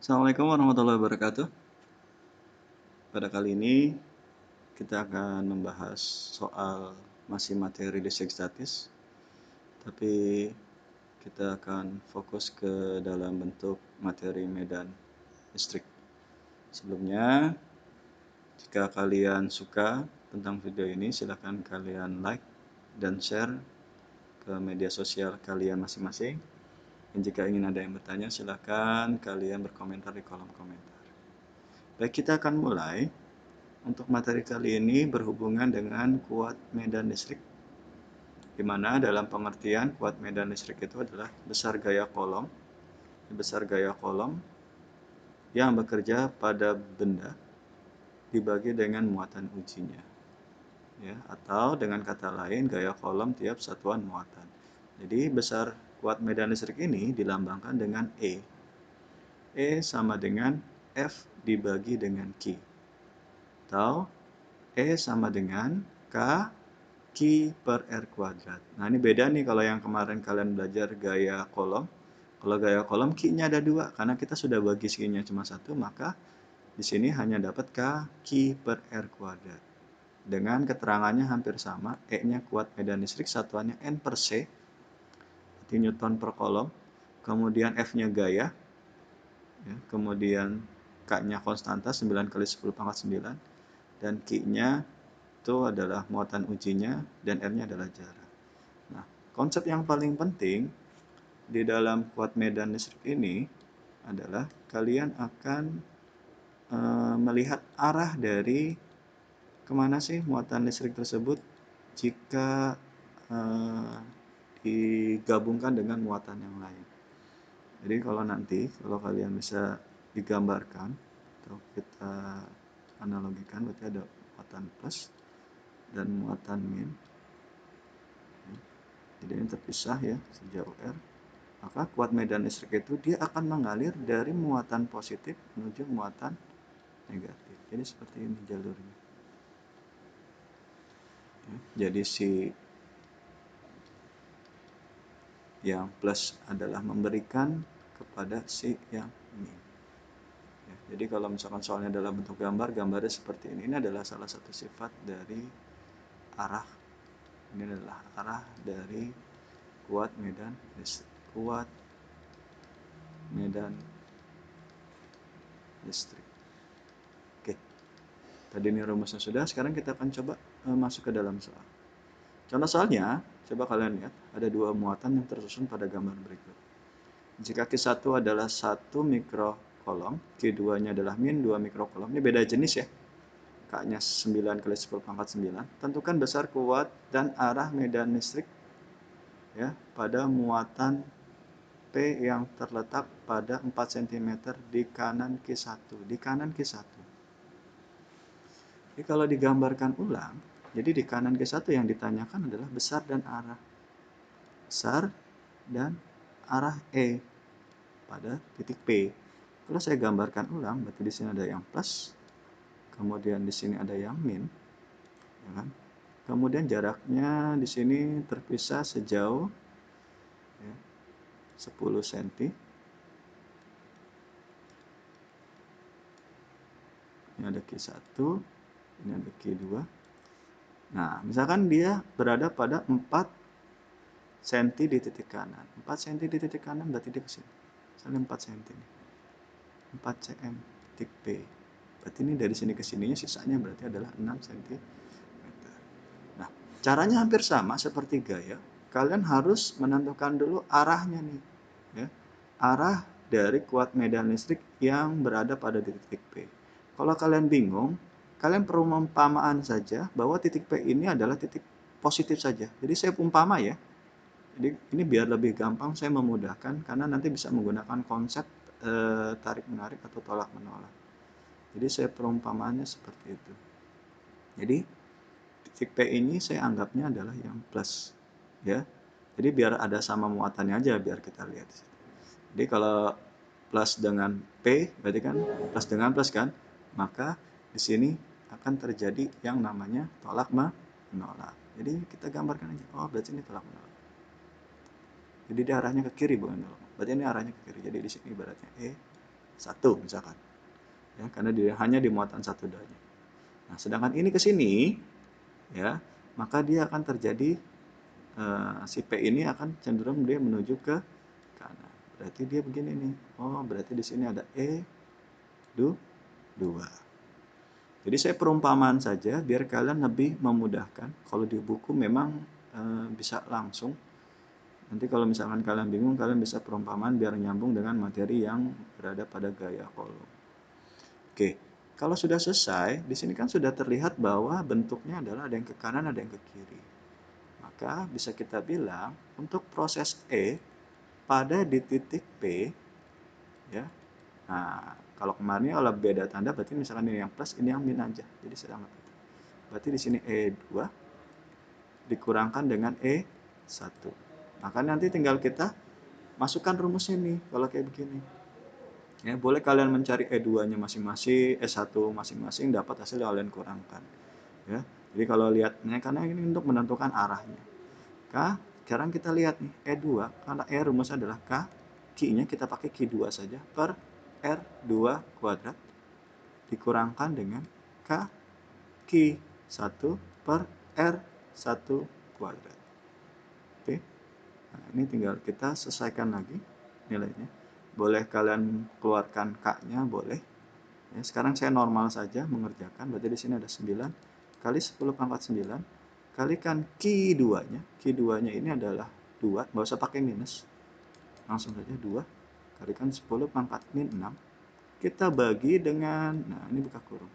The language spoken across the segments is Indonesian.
Assalamualaikum warahmatullahi wabarakatuh. Pada kali ini kita akan membahas soal masih materi listrik statis, tapi kita akan fokus ke dalam bentuk materi medan listrik. Sebelumnya, jika kalian suka tentang video ini, silakan kalian like dan share ke media sosial kalian masing-masing. Dan jika ingin ada yang bertanya, silakan kalian berkomentar di kolom komentar. Baik, kita akan mulai. Untuk materi kali ini berhubungan dengan kuat medan listrik, di mana dalam pengertian kuat medan listrik itu adalah besar gaya kolom yang bekerja pada benda dibagi dengan muatan ujinya, ya, atau dengan kata lain gaya kolom tiap satuan muatan. Jadi besar kuat medan listrik ini dilambangkan dengan E. E sama dengan F dibagi dengan Q, atau E sama dengan K Q per R kuadrat. Nah, ini beda nih kalau yang kemarin kalian belajar gaya kolom. Kalau gaya kolom Q-nya ada 2, karena kita sudah bagi Q-nya cuma 1, maka di sini hanya dapat K Q per R kuadrat. Dengan keterangannya hampir sama, E-nya kuat medan listrik, satuannya N per C, berarti Newton per kolom. Kemudian F-nya gaya, ya, kemudian K-nya konstanta 9 kali 10 pangkat 9, dan Q-nya itu adalah muatan ujinya, dan R-nya adalah jarak. Nah, konsep yang paling penting di dalam kuat medan listrik ini adalah kalian akan melihat arah dari kemana sih muatan listrik tersebut jika digabungkan dengan muatan yang lain. Jadi kalau kalian bisa digambarkan atau kita analogikan, berarti ada muatan plus dan muatan min. Jadi ini terpisah ya sejauh R. Maka kuat medan listrik itu dia akan mengalir dari muatan positif menuju muatan negatif. Jadi seperti ini jalurnya. Jadi si yang plus adalah memberikan kepada si yang min. Jadi kalau misalkan soalnya dalam bentuk gambarnya seperti ini. Ini adalah salah satu sifat dari arah. Ini adalah arah dari kuat medan listrik. Kuat medan listrik. Oke. Tadi ini rumusnya sudah. Sekarang kita akan coba masuk ke dalam soal. Contoh soalnya, coba kalian lihat. Ada dua muatan yang tersusun pada gambar berikut. Jika Q1 adalah 1 mikrokolom, Q2-nya adalah min 2 mikrokolom. Ini beda jenis ya. K-nya 9 kali 10 pangkat 9. Tentukan besar kuat dan arah medan listrik ya pada muatan P yang terletak pada 4 cm di kanan Q1. Di kanan Q1. Jadi kalau digambarkan ulang, jadi di kanan Q1 yang ditanyakan adalah besar dan arah. Besar dan arah E pada titik P. Kalau saya gambarkan ulang, berarti di sini ada yang plus, kemudian di sini ada yang min, ya kan? Kemudian jaraknya di sini terpisah sejauh ya, 10 cm. Ini ada Q1, ini ada Q2. Nah, misalkan dia berada pada 4 cm di titik kanan. 4 cm di titik kanan berarti dia ke sini. Misalnya 4 cm. 4 cm titik P. Berarti ini dari sini ke sininya sisanya berarti adalah 6 cm. Nah, caranya hampir sama seperti gaya. Kalian harus menentukan dulu arahnya nih. Ya. Arah dari kuat medan listrik yang berada pada titik P. Kalau kalian bingung, kalian perlu perumpamaan saja bahwa titik P ini adalah titik positif saja. Jadi saya umpama ya. Jadi ini biar lebih gampang, saya memudahkan karena nanti bisa menggunakan konsep tarik-menarik atau tolak-menolak. Jadi saya perumpamaannya seperti itu. Jadi titik P ini saya anggapnya adalah yang plus. Ya. Jadi biar ada sama muatannya aja biar kita lihat. Jadi kalau plus dengan P, berarti kan plus dengan plus kan, maka di sini akan terjadi yang namanya tolak menolak. Jadi kita gambarkan aja, oh berarti ini tolak menolak. Jadi dia arahnya ke kiri bukan tolak. Berarti ini arahnya ke kiri. Jadi di sini ibaratnya E, 1 misalkan. Ya, karena dia hanya di muatan 1 2-nya. Nah, sedangkan ini ke sini, ya, maka dia akan terjadi si P ini akan cenderung dia menuju ke kanan. Berarti dia begini nih. Oh, berarti di sini ada E2. Jadi saya perumpamaan saja biar kalian lebih memudahkan. Kalau di buku memang bisa langsung. Nanti kalau misalkan kalian bingung, kalian bisa perumpamaan biar nyambung dengan materi yang berada pada gaya kolom. Oke, kalau sudah selesai, di sini kan sudah terlihat bahwa bentuknya adalah ada yang ke kanan, ada yang ke kiri. Maka bisa kita bilang untuk proses E pada di titik P, ya. Nah, kalau kemarin kalau beda tanda berarti misalkan ini yang plus, ini yang min aja. Jadi sedang berarti di sini E2 dikurangkan dengan E1. Maka nanti tinggal kita masukkan rumusnya nih kalau kayak begini. Ya, boleh kalian mencari E2-nya masing-masing, E1 masing-masing, dapat hasil yang kalian kurangkan. Ya. Jadi kalau lihatnya karena ini untuk menentukan arahnya. Sekarang kita lihat nih E2 karena E rumusnya adalah K, Q-nya kita pakai Q2 saja per R2 kuadrat dikurangkan dengan K Q1 per R1 kuadrat. Oke. Nah, ini tinggal kita selesaikan lagi nilainya. Boleh kalian keluarkan K-nya, boleh. Ya, sekarang saya normal saja mengerjakan. Berarti di sini ada 9 kali 10 pangkat 9 kalikan Q2-nya. Q2-nya ini adalah 2, nggak usah pakai minus. Langsung saja 2 kalikan 10 pangkat min 6. Kita bagi dengan, nah ini buka kurung.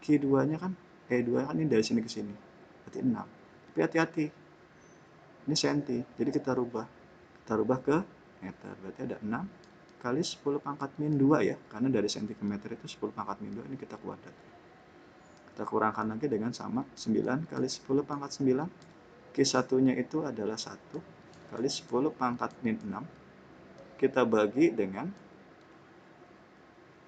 Q2-nya kan, E2 kan ini dari sini ke sini. Berarti 6. Tapi hati-hati. Ini senti, jadi kita rubah ke meter. Berarti ada 6 kali 10 pangkat min 2 ya, karena dari senti ke meter itu 10 pangkat min 2, ini kita kuadrat. Kita kurangkan lagi dengan sama 9 kali 10 pangkat 9. Q1 nya itu adalah 1 kali 10 pangkat min 6. Kita bagi dengan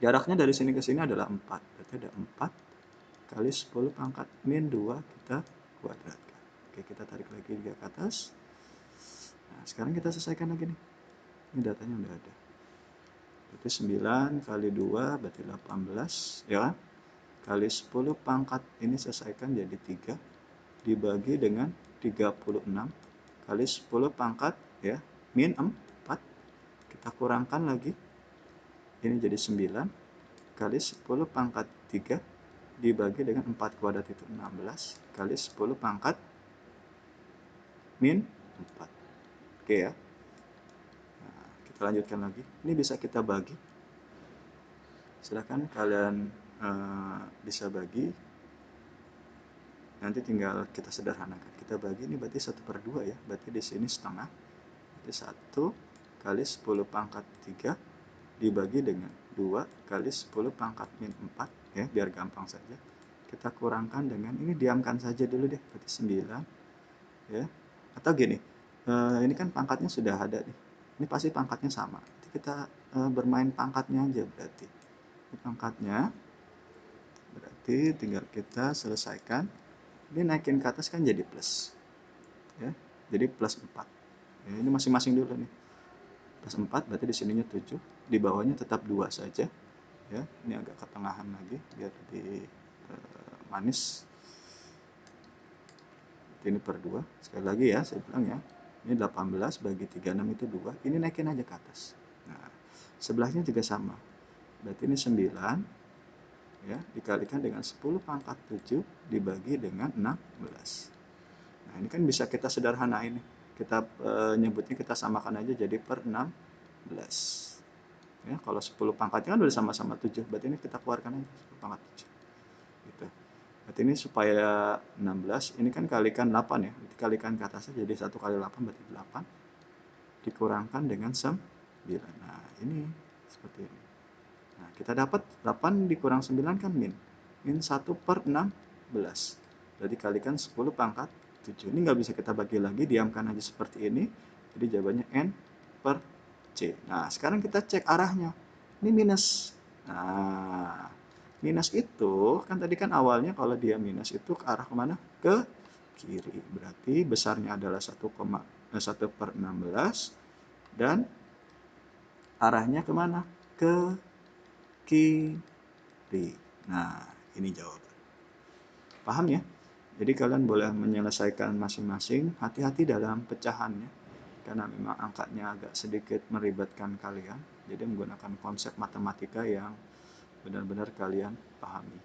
jaraknya dari sini ke sini adalah 4. Berarti ada 4 kali 10 pangkat min 2 kita kuadratkan. Oke, kita tarik lagi ke atas. Nah, sekarang kita selesaikan lagi nih. Ini datanya udah ada. Berarti 9 kali 2 berarti 18, ya kan? Kali 10 pangkat ini selesaikan jadi 3 dibagi dengan 36 kali 10 pangkat ya min 4. Kita kurangkan lagi. Ini jadi 9 kali 10 pangkat 3 dibagi dengan 4 kuadrat itu 16 kali 10 pangkat min 4. Oke ya. Nah, kita lanjutkan lagi. Ini bisa kita bagi. Silakan kalian bisa bagi. Nanti tinggal kita sederhanakan. Kita bagi ini berarti 1/2 ya. Berarti di sini setengah. Berarti 1 kali 10 pangkat 3 dibagi dengan 2 kali 10 pangkat min 4 ya, biar gampang saja. Kita kurangkan dengan ini, diamkan saja dulu deh, berarti 9 ya. Atau gini, ini kan pangkatnya sudah ada nih. Ini pasti pangkatnya sama. Nanti kita bermain pangkatnya aja berarti. Ini pangkatnya. Berarti tinggal kita selesaikan. Ini naikin ke atas kan jadi plus. Ya. Jadi plus 4. Ya, ini masing-masing dulu nih. Plus 4 berarti di sininya 7, di bawahnya tetap 2 saja ya. Ini agak ketengahan lagi biar lebih manis. Ini per 2 sekali lagi ya, saya bilang ya, ini 18 bagi 36 itu 2, ini naikin aja ke atas. Nah, sebelahnya juga sama, berarti ini 9 ya dikalikan dengan 10 pangkat 7 dibagi dengan 16. Nah, ini kan bisa kita sederhanain, kita nyebutnya, kita samakan aja jadi per 16 ya. Kalau 10 pangkatnya kan udah sama-sama 7, berarti ini kita keluarkan aja 10 pangkat 7 gitu. Berarti ini supaya 16, ini kan kalikan 8 ya, dikalikan ke atasnya jadi 1 kali 8 berarti 8 dikurangkan dengan 9. Nah, ini seperti ini. Nah, kita dapat 8 dikurang 9 kan min 1/16, berarti kalikan 10 pangkat 7. Ini nggak bisa kita bagi lagi, diamkan aja seperti ini, jadi jawabannya N per C. Nah, sekarang kita cek arahnya. Ini minus. Nah, minus itu kan tadi kan awalnya kalau dia minus itu ke arah kemana? Ke kiri. Berarti besarnya adalah 1/16 dan arahnya kemana? ke kiri. Nah, ini jawaban. Paham ya? Jadi kalian boleh menyelesaikan masing-masing, hati-hati dalam pecahannya, karena memang angkanya agak sedikit meribatkan kalian. Jadi menggunakan konsep matematika yang benar-benar kalian pahami.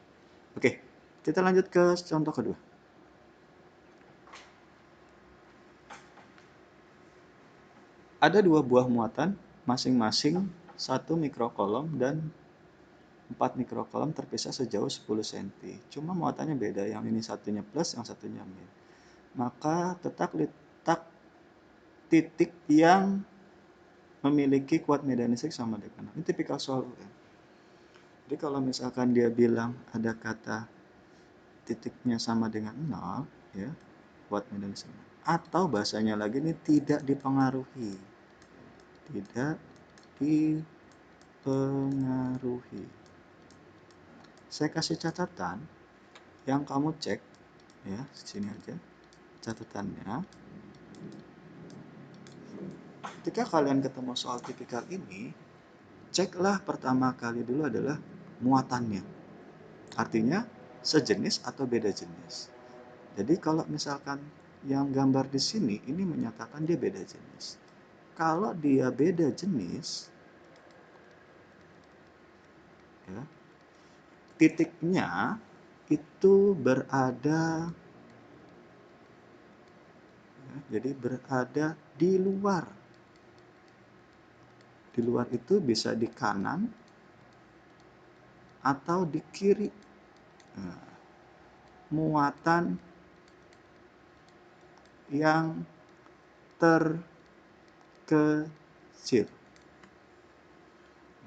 Oke, kita lanjut ke contoh kedua. Ada dua buah muatan, masing-masing 1 mikrokolom dan 4 mikrokolom terpisah sejauh 10 cm. Cuma muatannya beda, yang ini satunya plus, yang satunya min. Maka letak titik yang memiliki kuat medan listrik sama dengan 0. Ini tipikal soal UN. Jadi kalau misalkan dia bilang ada kata titiknya sama dengan 0, ya, kuat medan listrik. Atau bahasanya lagi ini tidak dipengaruhi. Tidak dipengaruhi. Saya kasih catatan yang kamu cek, ya, sini aja catatannya. Ketika kalian ketemu soal tipikal ini, ceklah pertama kali dulu adalah muatannya. Artinya sejenis atau beda jenis. Jadi kalau misalkan yang gambar di sini ini menyatakan dia beda jenis. Kalau dia beda jenis, ya, titiknya itu berada, ya, jadi berada di luar. Di luar itu bisa di kanan atau di kiri. Nah, muatan yang terkecil.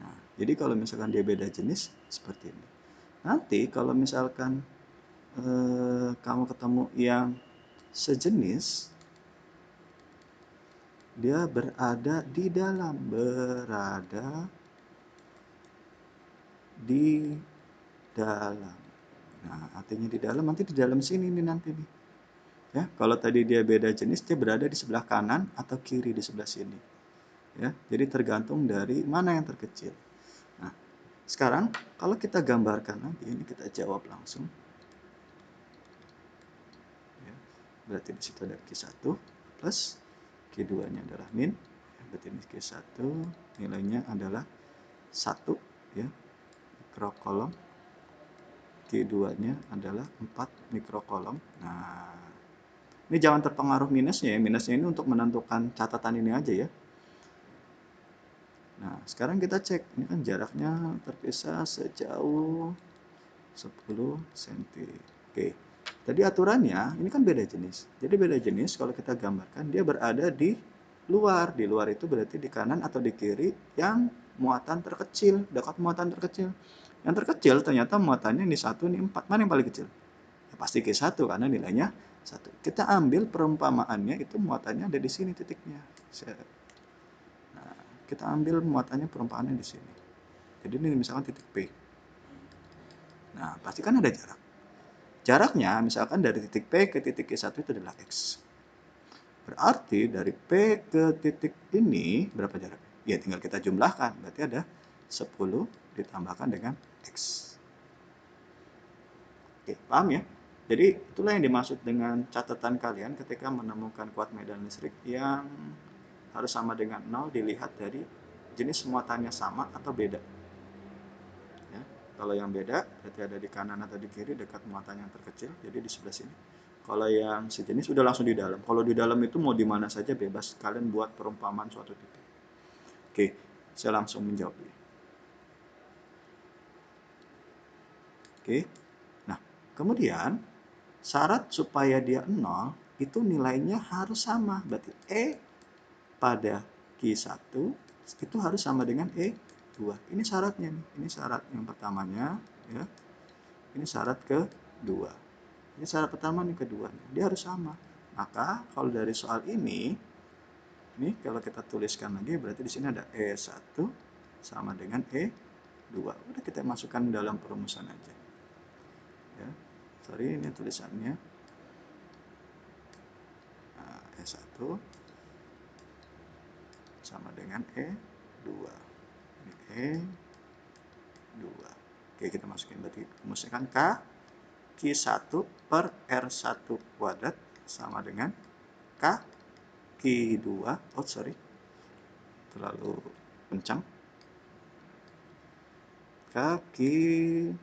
Nah, jadi kalau misalkan dia beda jenis seperti ini. Nanti kalau misalkan kamu ketemu yang sejenis, dia berada di dalam, Nah, artinya di dalam, nanti di dalam sini nih nanti nih. Ya, kalau tadi dia beda jenis, dia berada di sebelah kanan atau kiri di sebelah sini. Ya, jadi tergantung dari mana yang terkecil. Nah, sekarang kalau kita gambarkan lagi, ini kita jawab langsung. Ya, berarti di situ ada Q1 plus, Q2-nya adalah min. Berarti ini Q1 nilainya adalah 1, ya, mikrokolom. Q2-nya adalah 4 mikrokolom. Nah, ini jangan terpengaruh minusnya ya. Minusnya ini untuk menentukan catatan ini aja ya. Nah, sekarang kita cek. Ini kan jaraknya terpisah sejauh 10 cm. Oke. Tadi aturannya, ini kan beda jenis. Jadi beda jenis kalau kita gambarkan, dia berada di luar. Di luar itu berarti di kanan atau di kiri yang muatan terkecil, dekat muatan terkecil. Yang terkecil ternyata muatannya ini 1, ini 4. Mana yang paling kecil? Ya, pasti Q1 karena nilainya 1. Kita ambil perumpamaannya, itu muatannya ada di sini titiknya. Nah, kita ambil muatannya perumpamaannya di sini. Jadi ini misalkan titik P. Nah, pasti kan ada jarak. Jaraknya misalkan dari titik P ke titik Q1 itu adalah X. Berarti dari P ke titik ini berapa jaraknya? Ya tinggal kita jumlahkan. Berarti ada 10 ditambahkan dengan X. Oke, paham ya? Jadi itulah yang dimaksud dengan catatan kalian ketika menemukan kuat medan listrik yang harus sama dengan 0 dilihat dari jenis muatannya sama atau beda. Ya, kalau yang beda berarti ada di kanan atau di kiri dekat muatan yang terkecil, jadi di sebelah sini. Kalau yang sejenis sudah langsung di dalam. Kalau di dalam itu mau di mana saja bebas kalian buat perumpamaan suatu titik. Oke, saya langsung menjawab. Oke. Nah, kemudian syarat supaya dia 0 itu nilainya harus sama. Berarti E pada Q1 itu harus sama dengan E2. Ini syaratnya nih. Ini syarat yang pertamanya, ya. Ini syarat kedua. Ini syarat pertama nih, keduanya. Dia harus sama. Maka kalau dari soal ini kalau kita tuliskan lagi berarti di sini ada E1 sama dengan E2. Udah kita masukkan dalam perumusan aja. Ya. Sorry, ini tulisannya. Nah, E1 sama dengan E2. Ini E2. Oke, kita masukin berarti rumusnya kan K Q1 per R1 kuadrat sama dengan K Q2, oh sorry, terlalu kencang, K Q2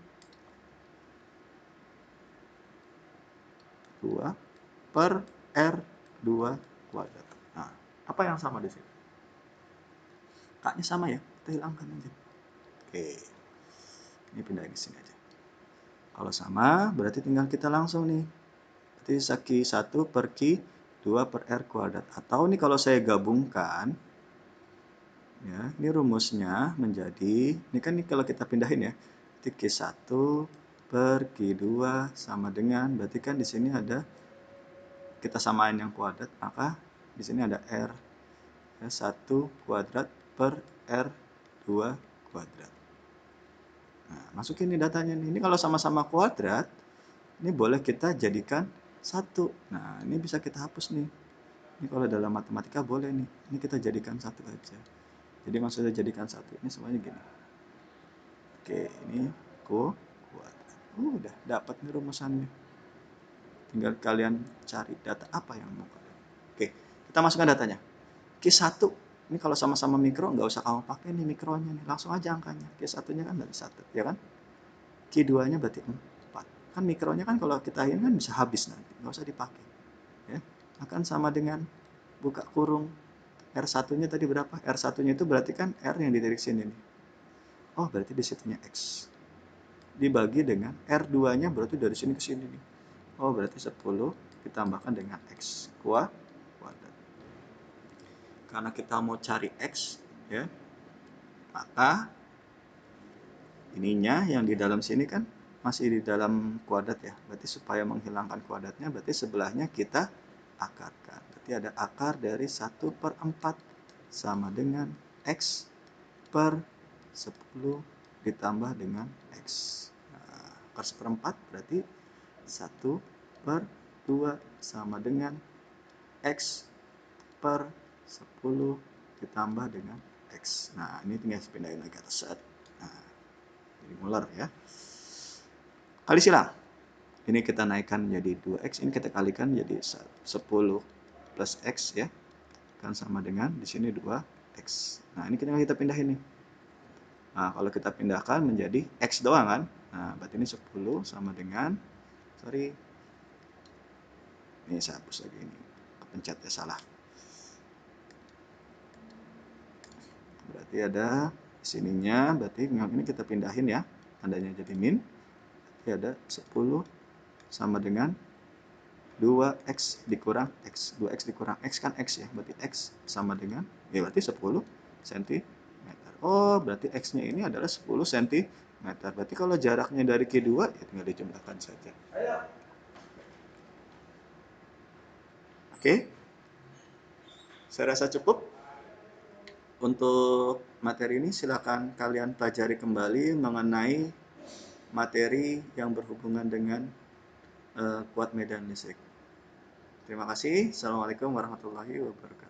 per R2 kuadrat. Nah, apa yang sama di sini? K-nya sama ya, kita hilangkan aja. Oke, ini pindahin ke sini aja. Kalau sama, berarti tinggal kita langsung nih. Berarti Q1 per Q2 per R kuadrat. Atau nih kalau saya gabungkan, ya, ini rumusnya menjadi, ini kan nih kalau kita pindahin ya, berarti Q1 per Q2 sama dengan, berarti kan di sini ada, kita samain yang kuadrat, maka di sini ada R1 kuadrat per R2 kuadrat. Nah, masukin nih datanya nih. Ini kalau sama-sama kuadrat, ini boleh kita jadikan 1. Nah, ini bisa kita hapus nih. Ini kalau dalam matematika boleh nih. Ini kita jadikan 1 aja. Jadi maksudnya jadikan 1. Ini semuanya gini. Oke, ini kuadrat. Udah dapat nih rumusannya. Tinggal kalian cari data apa yang mau kalian. Oke, kita masukkan datanya. Q1. Ini kalau sama-sama mikro, nggak usah kamu pakai nih mikronya nih. Langsung aja angkanya. Q1-nya kan dari 1, ya kan? Q2-nya berarti 4. Kan mikronya kan kalau kita ini kan bisa habis nanti. Nggak usah dipakai. Ya. Akan sama dengan buka kurung. R1-nya tadi berapa? R1-nya itu berarti kan R yang ditirik sini nih. Oh, berarti di situnya X. Dibagi dengan R2-nya berarti dari sini ke sini nih. Oh, berarti 10 ditambahkan dengan X kuadrat. Karena kita mau cari X, ya, maka ininya yang di dalam sini kan masih di dalam kuadrat ya. Berarti supaya menghilangkan kuadratnya, berarti sebelahnya kita akarkan. Berarti ada akar dari 1/4 sama dengan X per 10 ditambah dengan X. Nah, akar 1/4 berarti 1/2 sama dengan X per 10 ditambah dengan X. Nah, ini tinggal pindahin lagi ke atas. Nah, jadi molar ya. Kali silang. Ini kita naikkan menjadi 2X. Ini kita kalikan jadi 10 plus X ya. Kan sama dengan di sini 2X. Nah, ini kita pindahin nih. Nah, kalau kita pindahkan menjadi X doang kan. Nah, berarti ini 10 sama dengan, sorry, ini saya hapus lagi ini. Kepencetnya salah. Berarti ada sininya, berarti ini kita pindahin ya. Tandanya jadi min. Berarti ada 10 sama dengan 2X dikurang X. 2X dikurang X kan X ya. Berarti X sama dengan, ya berarti 10 cm. Oh, berarti X-nya ini adalah 10 cm. Berarti kalau jaraknya dari Q2, ya tinggal dijumlahkan saja. Oke. Saya rasa cukup. Untuk materi ini silakan kalian pelajari kembali mengenai materi yang berhubungan dengan kuat medan listrik. Terima kasih. Assalamualaikum warahmatullahi wabarakatuh.